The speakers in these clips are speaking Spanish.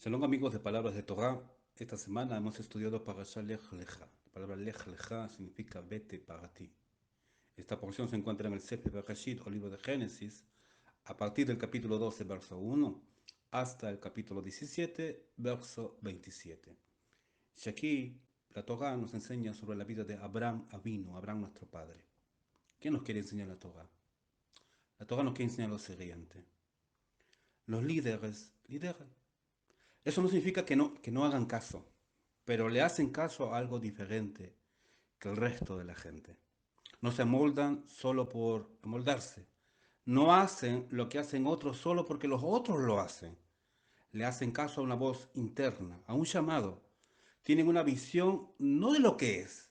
Shalom amigos de Palabras de Torah. Esta semana hemos estudiado Parashá Lech Lecha. La palabra Lech Lecha significa vete para ti. Esta porción se encuentra en el Sefer Bereshit o libro de Génesis, a partir del capítulo 12, verso 1, hasta el capítulo 17, verso 27. Y aquí la Torah nos enseña sobre la vida de Abraham Avinu, Abraham nuestro padre. ¿Qué nos quiere enseñar la Torah? La Torah nos quiere enseñar lo siguiente. Los líderes lideran. Eso no significa que no hagan caso, pero le hacen caso a algo diferente que el resto de la gente. No se amoldan solo por amoldarse. No hacen lo que hacen otros solo porque los otros lo hacen. Le hacen caso a una voz interna, a un llamado. Tienen una visión no de lo que es,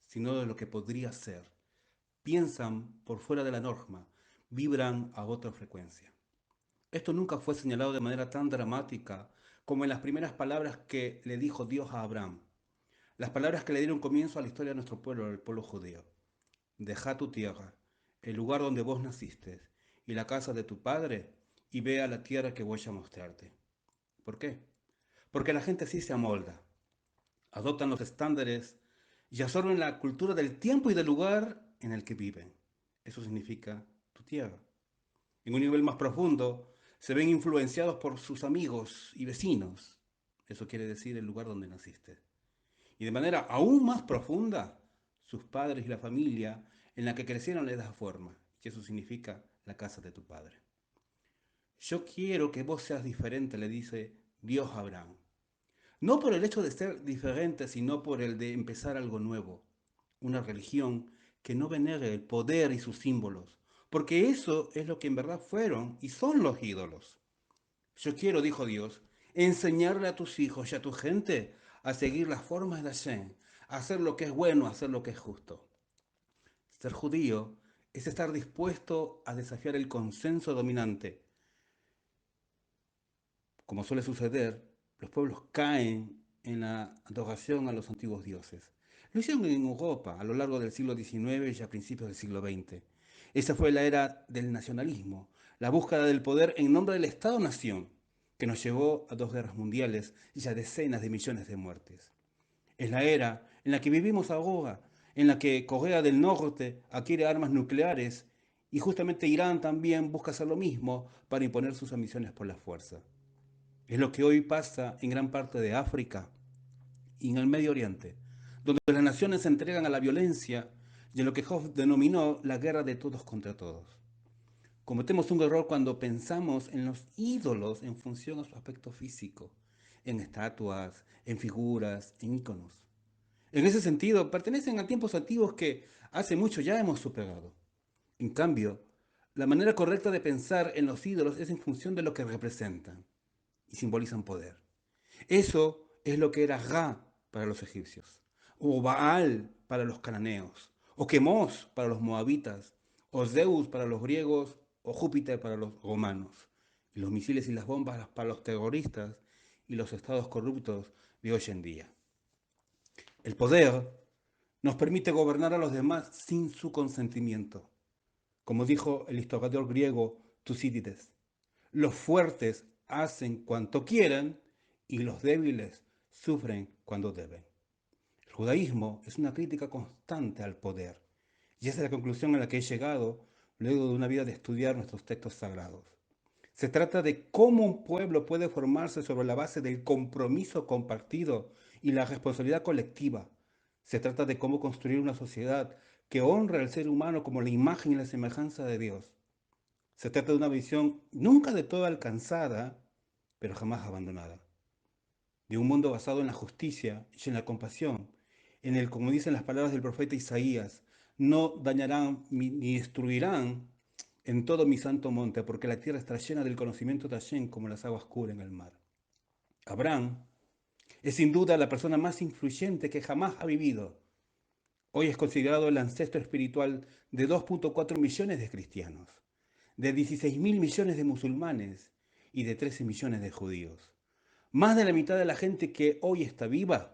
sino de lo que podría ser. Piensan por fuera de la norma, vibran a otra frecuencia. Esto nunca fue señalado de manera tan dramática como en las primeras palabras que le dijo Dios a Abraham. Las palabras que le dieron comienzo a la historia de nuestro pueblo, el pueblo judío. Deja tu tierra, el lugar donde vos naciste, y la casa de tu padre, y ve a la tierra que voy a mostrarte. ¿Por qué? Porque la gente así se amolda, adoptan los estándares y absorben la cultura del tiempo y del lugar en el que viven. Eso significa tu tierra. En un nivel más profundo, se ven influenciados por sus amigos y vecinos. Eso quiere decir el lugar donde naciste. Y de manera aún más profunda, sus padres y la familia en la que crecieron les da forma. Y eso significa la casa de tu padre. Yo quiero que vos seas diferente, le dice Dios a Abraham. No por el hecho de ser diferente, sino por el de empezar algo nuevo. Una religión que no venere el poder y sus símbolos. Porque eso es lo que en verdad fueron y son los ídolos. Yo quiero, dijo Dios, enseñarle a tus hijos y a tu gente a seguir las formas de Hashem, a hacer lo que es bueno, a hacer lo que es justo. Ser judío es estar dispuesto a desafiar el consenso dominante. Como suele suceder, los pueblos caen en la adoración a los antiguos dioses. Lo hicieron en Europa a lo largo del siglo XIX y a principios del siglo XX. Esa fue la era del nacionalismo, la búsqueda del poder en nombre del Estado-nación, que nos llevó a dos guerras mundiales y a decenas de millones de muertes. Es la era en la que vivimos ahora, en la que Corea del Norte adquiere armas nucleares y justamente Irán también busca hacer lo mismo para imponer sus ambiciones por la fuerza. Es lo que hoy pasa en gran parte de África y en el Medio Oriente, donde las naciones se entregan a la violencia y a lo que Hoff denominó la guerra de todos contra todos. Cometemos un error cuando pensamos en los ídolos en función a su aspecto físico, en estatuas, en figuras, en íconos. En ese sentido, pertenecen a tiempos antiguos que hace mucho ya hemos superado. En cambio, la manera correcta de pensar en los ídolos es en función de lo que representan y simbolizan poder. Eso es lo que era Ra para los egipcios, o Baal para los cananeos, o Quemos para los moabitas, o Zeus para los griegos, o Júpiter para los romanos, y los misiles y las bombas para los terroristas y los estados corruptos de hoy en día. El poder nos permite gobernar a los demás sin su consentimiento. Como dijo el historiador griego Tucídides, los fuertes hacen cuanto quieren y los débiles sufren cuando deben. El judaísmo es una crítica constante al poder y esa es la conclusión a la que he llegado luego de una vida de estudiar nuestros textos sagrados. Se trata de cómo un pueblo puede formarse sobre la base del compromiso compartido y la responsabilidad colectiva. Se trata de cómo construir una sociedad que honra al ser humano como la imagen y la semejanza de Dios. Se trata de una visión nunca de todo alcanzada, pero jamás abandonada. De un mundo basado en la justicia y en la compasión, en el, como dicen las palabras del profeta Isaías, no dañarán ni destruirán en todo mi santo monte, porque la tierra está llena del conocimiento de Hashem como las aguas cubren el mar. Abraham es sin duda la persona más influyente que jamás ha vivido. Hoy es considerado el ancestro espiritual de 2,4 millones de cristianos, de 16 mil millones de musulmanes y de 13 millones de judíos. Más de la mitad de la gente que hoy está viva,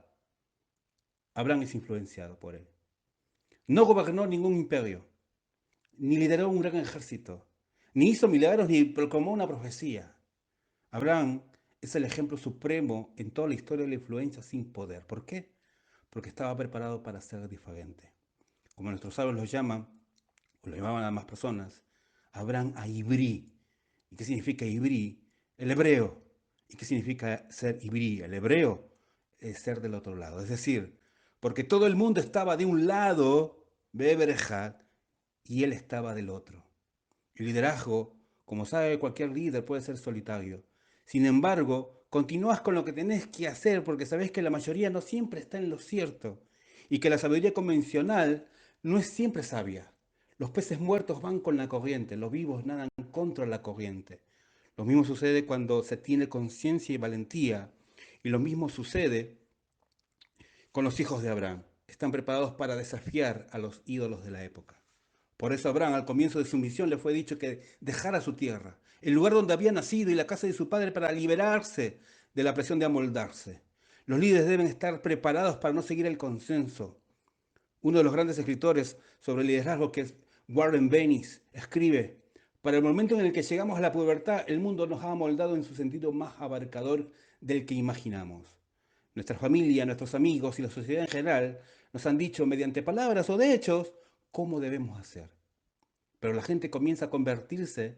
Abraham es influenciado por él. No gobernó ningún imperio, ni lideró un gran ejército, ni hizo milagros, ni proclamó una profecía. Abraham es el ejemplo supremo en toda la historia de la influencia sin poder. ¿Por qué? Porque estaba preparado para ser diferente. Como nuestros sabios lo llaman, o lo llamaban a más personas, Abraham a Ibrí. ¿Y qué significa Ibrí? El hebreo. ¿Y qué significa ser Ibrí? El hebreo es ser del otro lado. Es decir, porque todo el mundo estaba de un lado, Beberjat, y él estaba del otro. El liderazgo, como sabe cualquier líder, puede ser solitario. Sin embargo, continúas con lo que tenés que hacer porque sabés que la mayoría no siempre está en lo cierto y que la sabiduría convencional no es siempre sabia. Los peces muertos van con la corriente, los vivos nadan contra la corriente. Lo mismo sucede cuando se tiene conciencia y valentía. Y lo mismo sucede con los hijos de Abraham. Están preparados para desafiar a los ídolos de la época. Por eso Abraham al comienzo de su misión le fue dicho que dejara su tierra, el lugar donde había nacido y la casa de su padre para liberarse de la presión de amoldarse. Los líderes deben estar preparados para no seguir el consenso. Uno de los grandes escritores sobre liderazgo, que es Warren Bennis, escribe: para el momento en el que llegamos a la pubertad, el mundo nos ha amoldado en su sentido más abarcador del que imaginamos. Nuestra familia, nuestros amigos y la sociedad en general nos han dicho mediante palabras o de hechos cómo debemos hacer. Pero la gente comienza a convertirse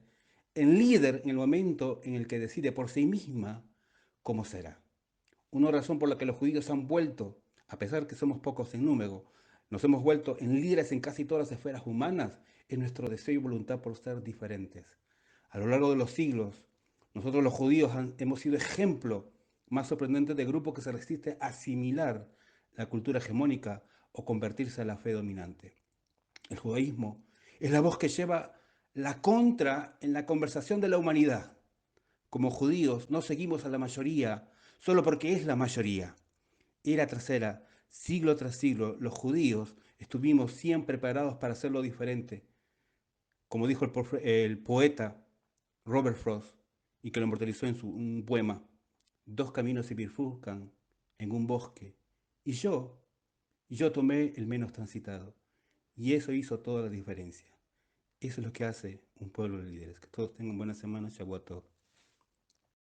en líder en el momento en el que decide por sí misma cómo será. Una razón por la que los judíos han vuelto, a pesar que somos pocos en número, nos hemos vuelto en líderes en casi todas las esferas humanas, es nuestro deseo y voluntad por ser diferentes. A lo largo de los siglos, nosotros los judíos hemos sido ejemplo más sorprendente de grupo que se resiste a asimilar la cultura hegemónica o convertirse a la fe dominante. El judaísmo es la voz que lleva la contra en la conversación de la humanidad. Como judíos no seguimos a la mayoría solo porque es la mayoría. Era tras era, siglo tras siglo, los judíos estuvimos siempre preparados para hacerlo diferente. Como dijo el poeta Robert Frost, y que lo inmortalizó en un poema: dos caminos se bifurcan en un bosque, y yo tomé el menos transitado. Y eso hizo toda la diferencia. Eso es lo que hace un pueblo de líderes. Que todos tengan buena semana, Shavuot Tov.